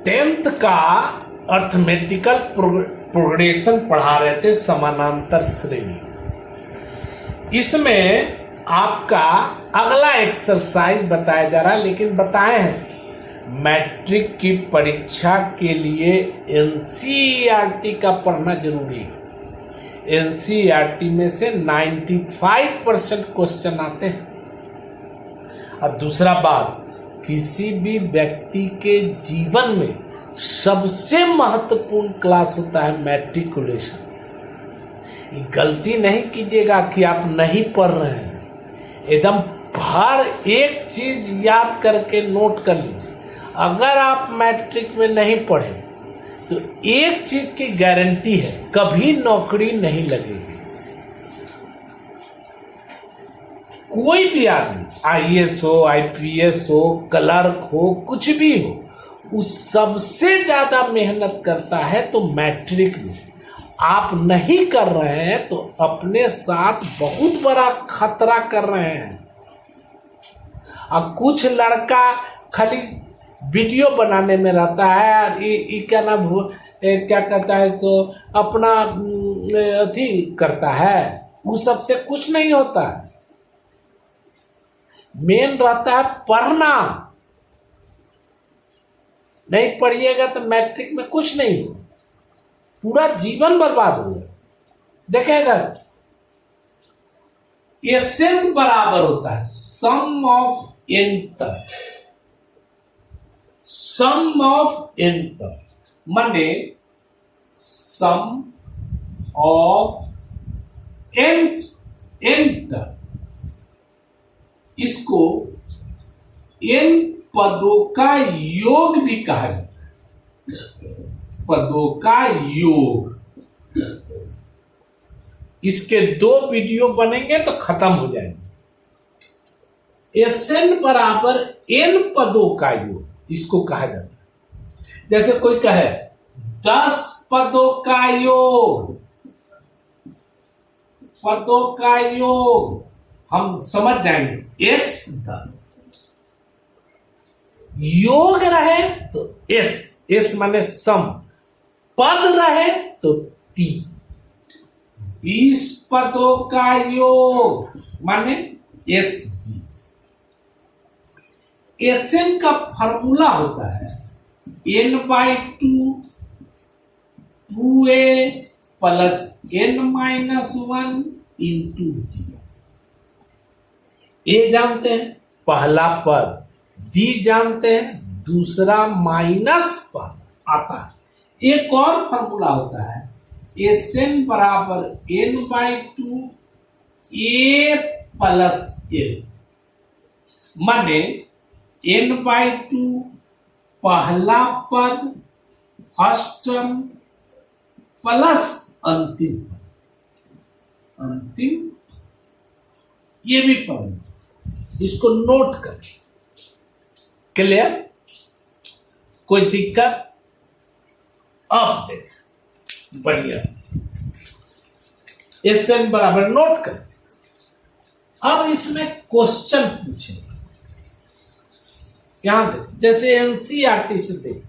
10th का arithmetical progression पढ़ा रहे थे, समानांतर श्रेणी। इसमें आपका अगला एक्सरसाइज बताया जा रहा है, लेकिन बताए हैं मैट्रिक की परीक्षा के लिए एनसीईआरटी का पढ़ना जरूरी है। एनसीईआरटी में से 95% क्वेश्चन आते हैं। और दूसरा बात, किसी भी व्यक्ति के जीवन में सबसे महत्वपूर्ण क्लास होता है मैट्रिकुलेशन। गलती नहीं कीजिएगा कि आप नहीं पढ़ रहे हैं, एकदम हर एक चीज याद करके नोट कर लीजिए। अगर आप मैट्रिक में नहीं पढ़े तो एक चीज की गारंटी है, कभी नौकरी नहीं लगेगी। कोई भी आदमी आईएएस हो, आईपीएस हो, क्लर्क हो, कुछ भी हो, वो सबसे ज्यादा मेहनत करता है तो मैट्रिक में। आप नहीं कर रहे हैं तो अपने साथ बहुत बड़ा खतरा कर रहे हैं। अब कुछ लड़का खाली वीडियो बनाने में रहता है, ये क्या नाम क्या करता है, सो अपना अथी करता है, वो सबसे कुछ नहीं होता है। मेन रहता है पढ़ना। नहीं पढ़िएगा तो मैट्रिक में कुछ नहीं हो, पूरा जीवन बर्बाद हो गया। देखेगा एसएन बराबर होता है सम ऑफ एन तक। सम ऑफ एन तक माने सम ऑफ एन तक। इसको एन पदों का योग भी कहा जाता है। पदों का योग। इसके 2 वीडियो बनेंगे तो खत्म हो जाएंगे। एसएन बराबर एन पदों का योग, इसको कहा जाता है। जैसे कोई कहे 10 पदों का योग, पदों का योग हम समझ जाएंगे एस 10। योग रहे तो एस माने सम, पद रहे तो 3। 20 पदों का योग माने एस 20। एसएन का फॉर्मूला होता है n/2 2a plus n-1 into d। ए जानते हैं पहला पद, डी जानते हैं दूसरा माइनस पद आता है। एक और फॉर्मूला होता है एसएन बराबर n/2 ए प्लस एन, माने n/2 पहला पद फर्स्ट टर्म प्लस अंतिम। अंतिम ये भी पढ़ना, इसको नोट कर। क्लियर? कोई दिक्कत? अब देख बढ़िया, एसएन बराबर नोट कर। अब इसमें क्वेश्चन पूछे, यहां देख, जैसे एनसीईआरटी से देख,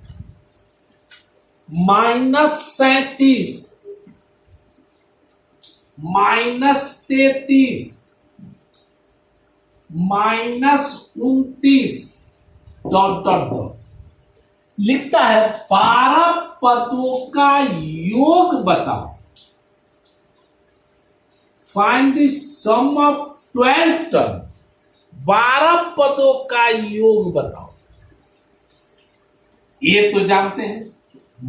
-37 -33 -29 डॉट डॉट डॉट लिखता है 12 पदों का योग बताओ। Find the sum of 12 term. 12 पदों का योग बताओ। ये तो जानते हैं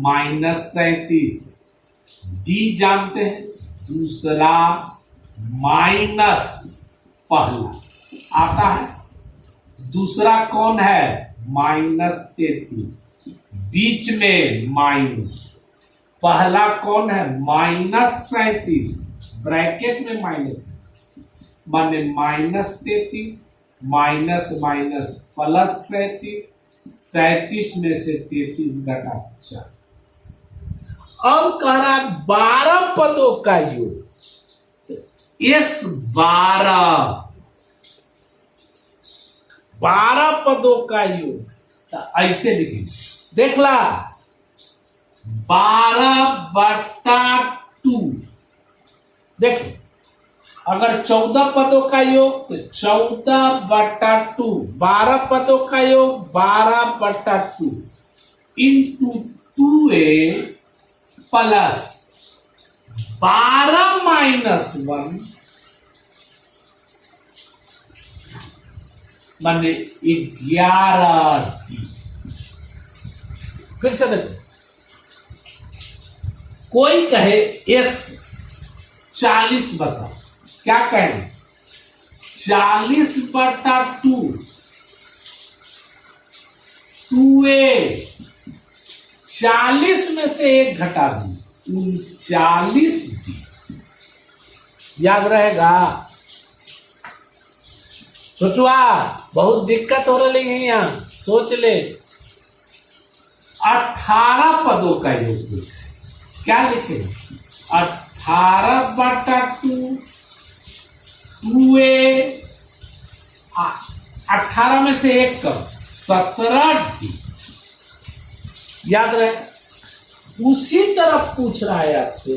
-37, डी जानते हैं दूसरा माइनस पहला आता है, दूसरा कौन है -33, बीच में माइनस, पहला कौन है -37 ब्रैकेट में माइनस, माने -33 माइनस माइनस प्लस 37 में से 33 घटा 4। अब कह रहा 12 पदों का योग, इस 12 पदों का योग। तो ऐसे लिखेंगे देख ला 12/2। देख अगर 14 पदों का योग तो 14/2, 12 पदों का योग 12/2 इंटू 2a प्लस 12 माइनस 1 माने 11t। फिर से देखो, कोई कहे S 40 बताओ, क्या कहेंगे 40/2 2a, 40 में से 1 घटा दी 39d। याद रहेगा? सोचुआ बहुत दिक्कत हो रही है यहाँ, सोच ले। 18 पदों का योग क्या लिखे? 18/2 2a, 18 में से 1 कम 17d। याद रहे? उसी तरफ पूछ रहा है आपसे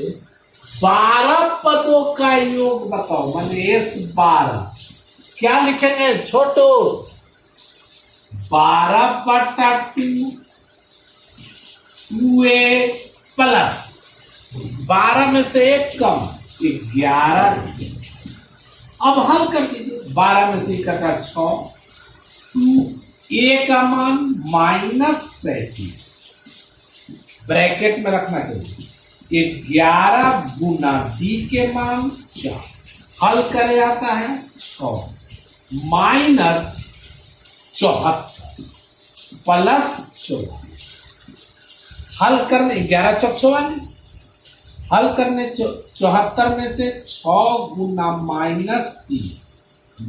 12 पदों का योग बताओ, माने S 12। क्या लिखेंगे छोटो? 12/2 2a प्लस 12 में से 1 कम 11। अब हल कर दीजिए। 12 में से 1 कटा 6, 2a का मान -37 ब्रैकेट में रखना चाहिए। 11 गुना b के मान 4, हल करे आता है 6 माइनस 74 प्लस 44। हल करने 11 चौक 44, हल करने 74 में से 6 गुना -3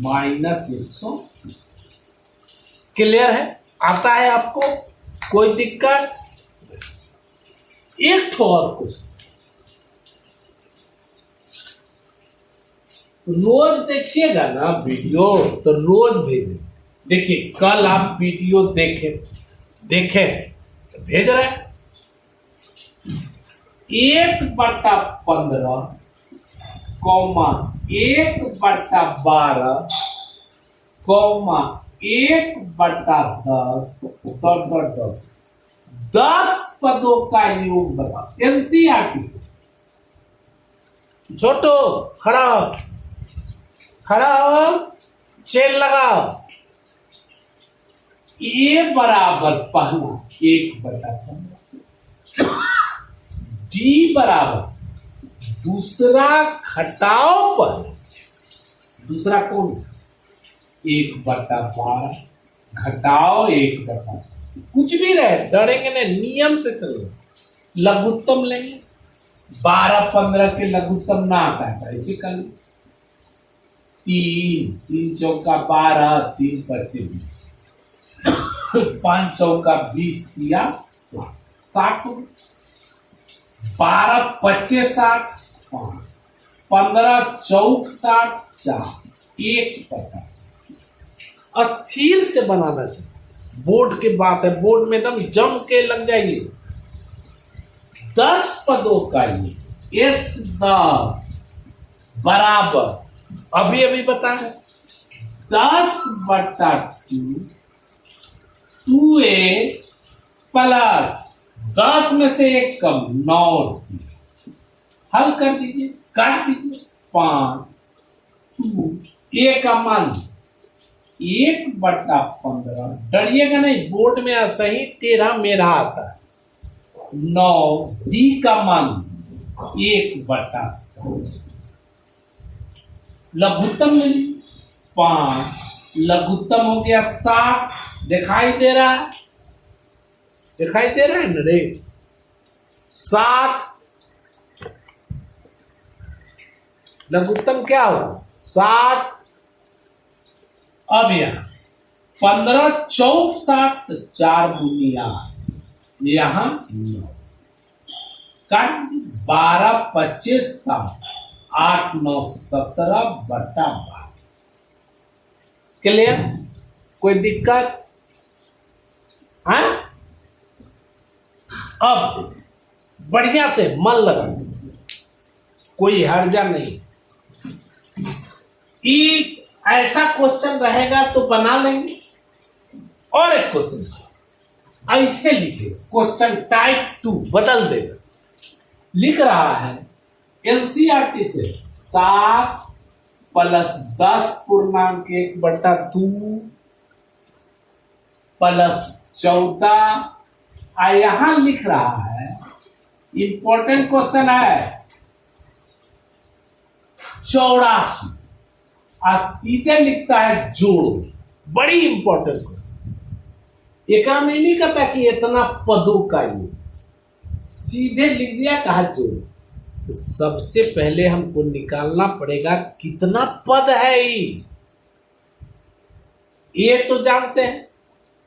-120। क्लियर है? आता है आपको? कोई दिक्कत? एक ठो और कुछ रोज देखिएगा ना वीडियो, तो रोज भेजें। देखिए कल आप वीडियो देखे तो भेज रहे 1/15 कौमा 1/12 कौमा 1/10 10 पदों का योग बताओ एनसीईआरटी से। छोटो खड़ा हो, खड़ा हो, चेन लगाओ। ए बराबर पहला 1/15, डी बराबर दूसरा घटाओ पहला, दूसरा कौन? 1/12 घटाओ 1/12। कुछ भी रहे डरेंगे नहीं, नियम से चलो। लघुत्तम लेंगे, 12-15 के लघुत्तम ना आता है ऐसे कर लो। 3 चौका 12, 3 × 20, 5 चौका 20 किया 60, 12 × 60, 15 चौक 60, 4 1/15। अस्थिर से बनाना चाहिए। बोर्ड की बात है, बोर्ड में एकदम जम के लग जाइए। 10 पदों का ये S 10 बराबर अभी बताएं 10/2 2a प्लस 10 में से 1 कम 9। हल कर दीजिए, काट दीजिए। 5 a का मान 1/15। डरिएगा नहीं, बोर्ड में सही तेरह मेरा आता है। 9 डी का मान 1/7। लघुत्तम में 5 लघुत्तम हो गया 7। दिखाई दे रहा है? दिखाई दे रहा है ना रे? 7 लघुत्तम क्या हो? 60। अब यहां 15 चौक 60, 4 गुनी 8, यहां 9 काट 12 25 7 8 9 17/12। क्लियर? कोई दिक्कत? हाँ अब बढ़िया से मन लगा, कोई हर्जा नहीं। ई ऐसा क्वेश्चन रहेगा तो बना लेंगे। और एक क्वेश्चन ऐसे लिखे, क्वेश्चन टाइप 2 बदल देगा। लिख रहा है एनसीईआरटी से 7 + 10.1/2 + 14। यहां लिख रहा है, इंपॉर्टेंट क्वेश्चन है 84। आज सीधे लिखता है जोड़, बड़ी इंपॉर्टेंट क्वेश्चन। एक में नहीं कहता कि इतना पदों का योग, सीधे लिख दिया कहा जोड़। तो सबसे पहले हमको निकालना पड़ेगा कितना पद है ये तो जानते हैं।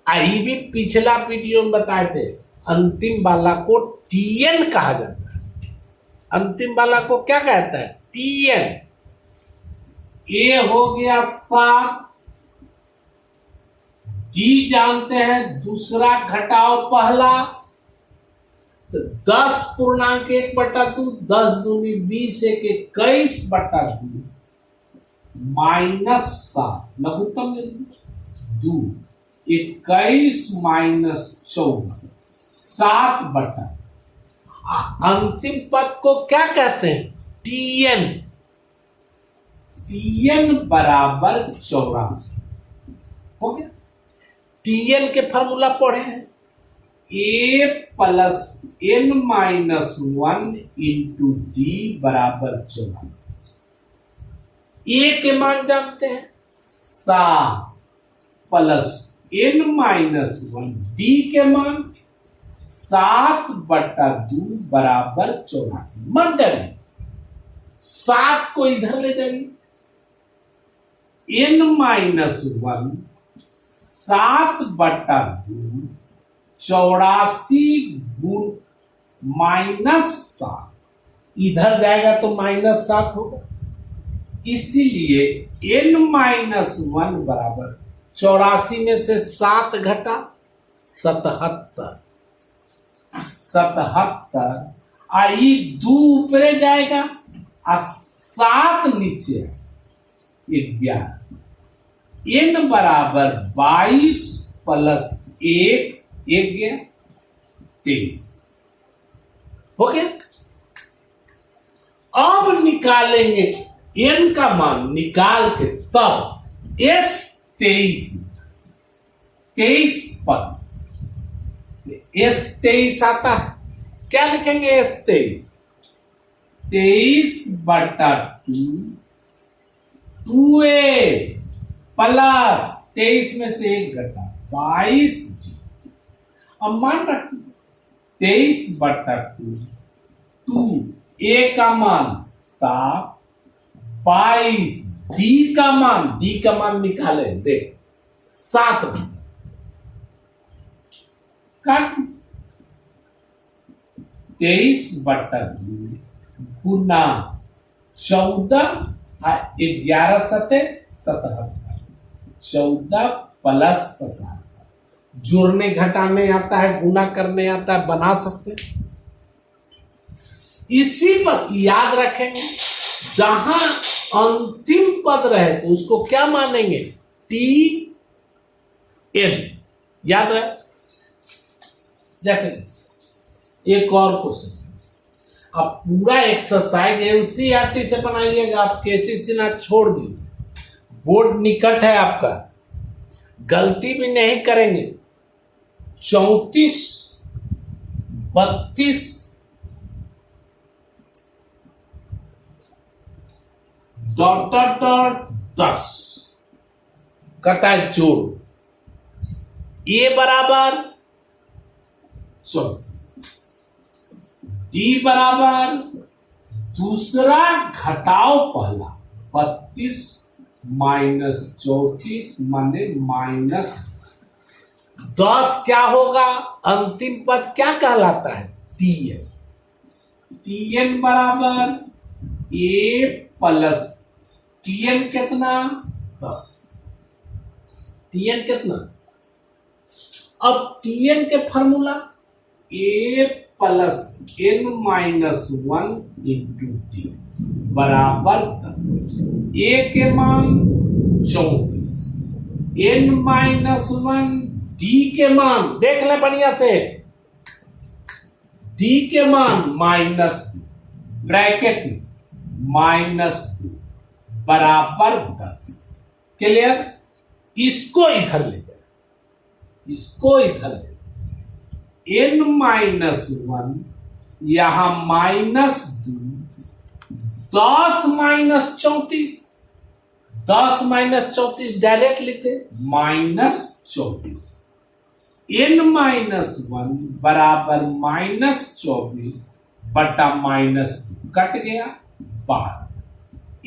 आई भी पिछला वीडियो में बताए थे, अंतिम वाला को टीएन कहा जाता है। अंतिम वाला को क्या कहता है? टीएन। ए हो गया 7, डी जानते हैं, दूसरा घटाओ पहला, तो 10.1/2, 10 दूनी 20, 1 21/2 -7 लघुत्तम 2, 21 - 14 7/। अंतिम पद को क्या कहते हैं? टीएन। टीएन बराबर 84 हो गया। टीएन के फार्मूला पढ़े हैं, A + n - 1 × d बराबर 84। ए के मान जानते हैं 7 + n - 1, डी के मान 7/2 बराबर 84। मंडल 7 को इधर ले जाइए, n - 1 7/2 84 -7 इधर जाएगा तो -7 होगा। इसीलिए n - 1 बराबर 84 में से 7 घटा 77। 77 आई 2 ऊपरे जाएगा और 7 नीचे 11। n बराबर 22 + 1 गया 23 हो गया। अब निकालेंगे n का मान, निकाल के तब S 23 पद, S 23 आता है। क्या लिखेंगे? S 23/2 2a प्लस 23 में से 1 घटा 22 जी। अब मान रखते 23/2 2 a का मान 7, 22 डी का मान निकाले, देख 7 काट 23/2 गुना 14 11 7 77 14 + 77। जोड़ने घटाने आता है, गुना करने आता है, बना सकते। इसी पर याद रखेंगे, जहां अंतिम पद रहे तो उसको क्या मानेंगे? T N. याद रहे। जैसे एक और क्वेश्चन, अब पूरा एक्सरसाइज एनसीईआरटी से बनाइएगा। आप केसीसी ना छोड़ दीजिए, बोर्ड निकट है आपका, गलती भी नहीं करेंगे। 34 32 .10 कहता है जोड़, ए बराबर 34, डी बराबर दूसरा घटाओ पहला 32 - 34 माने -10 क्या होगा? अंतिम पद क्या कहलाता है? टीएन। टीएन बराबर ए प्लस टीएन कितना? 10। टीएन कितना? अब टीएन के formula a plus n minus 1 into d बराबर 10। ए के मान 34, एन माइनस 1, डी के मान देख ले बढ़िया से, डी के मान -2 ब्रैकेट में -2 बराबर 10। क्लियर? इसको इधर ले जाए, इसको इधर ले जाए। एन माइनस 1 यहां -2, 10 माइनस 34, 10 माइनस 34 डायरेक्ट लिखे -24। एन माइनस 1 बराबर -24 बटा -2 कट गया 12।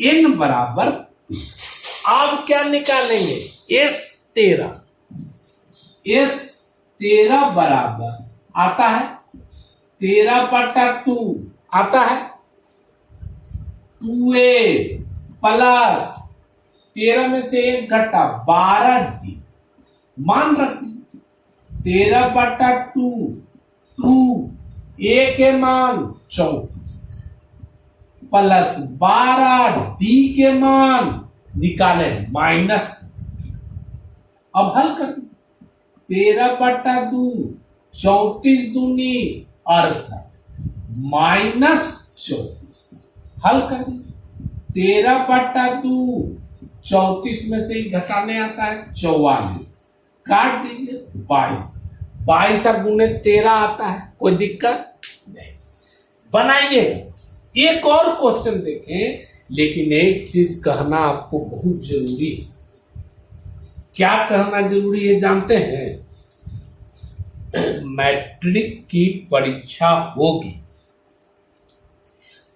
एन बराबर, अब क्या निकालेंगे? S13, S13 बराबर आता है 13/2 आता है 2a प्लस 13 में से 1 घटा 12d, मान रखिए 13/2, 2a के मान 34 प्लस 12d के मान निकाले -2। अब हल कर 13/2, 34 दूनी 68 -24, हल कर दीजिए। 13/2, 34 में से ही घटाने आता है 44, काट दीजिए 22, 22 गुने 13 आता है, कोई दिक्कत नहीं। बनाइए। एक और क्वेश्चन देखें, लेकिन एक चीज कहना आपको बहुत जरूरी है। क्या कहना जरूरी है जानते हैं? मैट्रिक की परीक्षा होगी,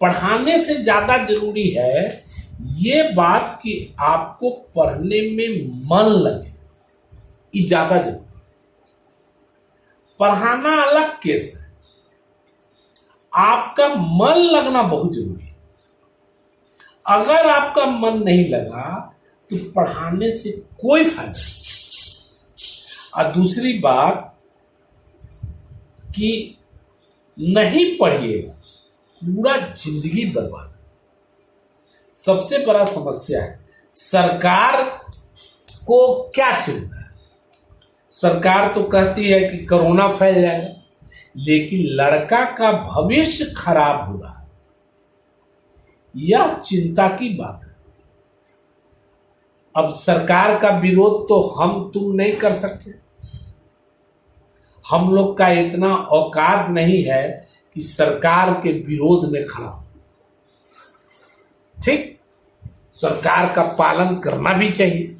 पढ़ाने से ज्यादा जरूरी है ये बात कि आपको पढ़ने में मन लगे, ये ज्यादा जरूरी। पढ़ाना अलग केस है, आपका मन लगना बहुत जरूरी है। अगर आपका मन नहीं लगा तो पढ़ाने से कोई फायदा नहीं। और दूसरी बात कि नहीं पढ़िएगा पूरा जिंदगी बर्बाद। सबसे बड़ा समस्या है, सरकार को क्या चिंता है? सरकार तो कहती है कि कोरोना फैल जाएगा, लेकिन लड़का का भविष्य खराब हो रहा है, यह चिंता की बात है। अब सरकार का विरोध तो हम तुम नहीं कर सकते, हम लोग का इतना औकात नहीं है कि सरकार के विरोध में खड़ा हो। ठीक, सरकार का पालन करना भी चाहिए।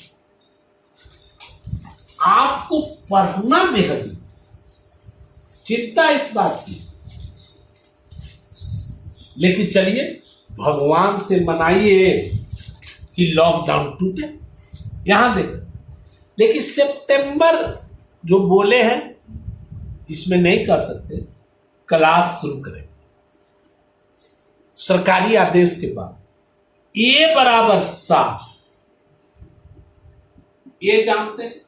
आपको पढ़ना बेहद, चिंता इस बात की। लेकिन चलिए भगवान से मनाइए कि लॉकडाउन टूटे। यहां देखो, लेकिन सितंबर जो बोले हैं इसमें नहीं कर सकते, क्लास शुरू करें सरकारी आदेश के बाद। ए बराबर 7, ये जानते हैं।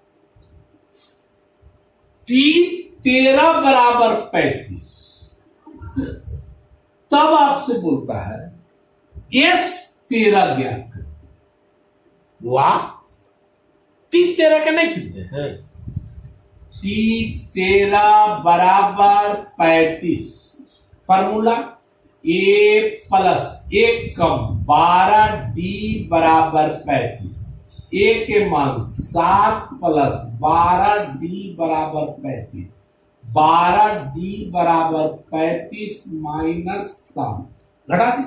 T13 बराबर 35, तब आपसे बोलता है S13 ज्ञात कर। वाह, T13 के नहीं चिंते हैं। T13 बराबर 35, formula A plus 1 come 12D बराबर 35। A के मान 7 प्लस 12D बराबर 35, 12D बराबर 35 माइनस 7 घटा दी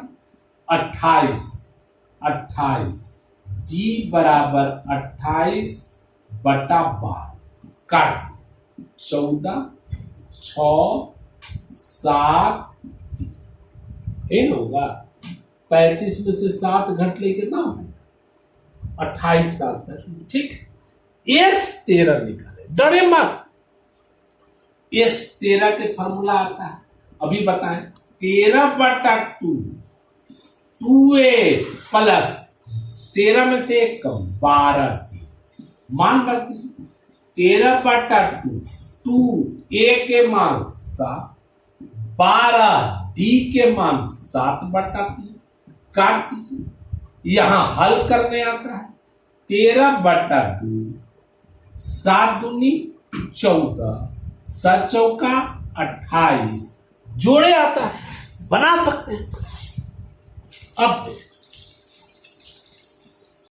28, 28 D बराबर 28 बटा 12 काट 14, 6, 7 ये होगा। 35 में से 7 घट ले कितना हो, 28 7 घट। ठीक, S13 निकाले, डरे मत। S13 के फॉर्मूला आता है, अभी बताएं। 13/2, 2a प्लस 13 में से 1 कम 12, मान रखिए 13/2, 2a के मान 7, 12d के मान 7/3 काट दीजिए। यहां हल करने आता है 13/2, 7 दूनी 14, 7 चौका 28, जोड़े आता है, बना सकते हैं। अब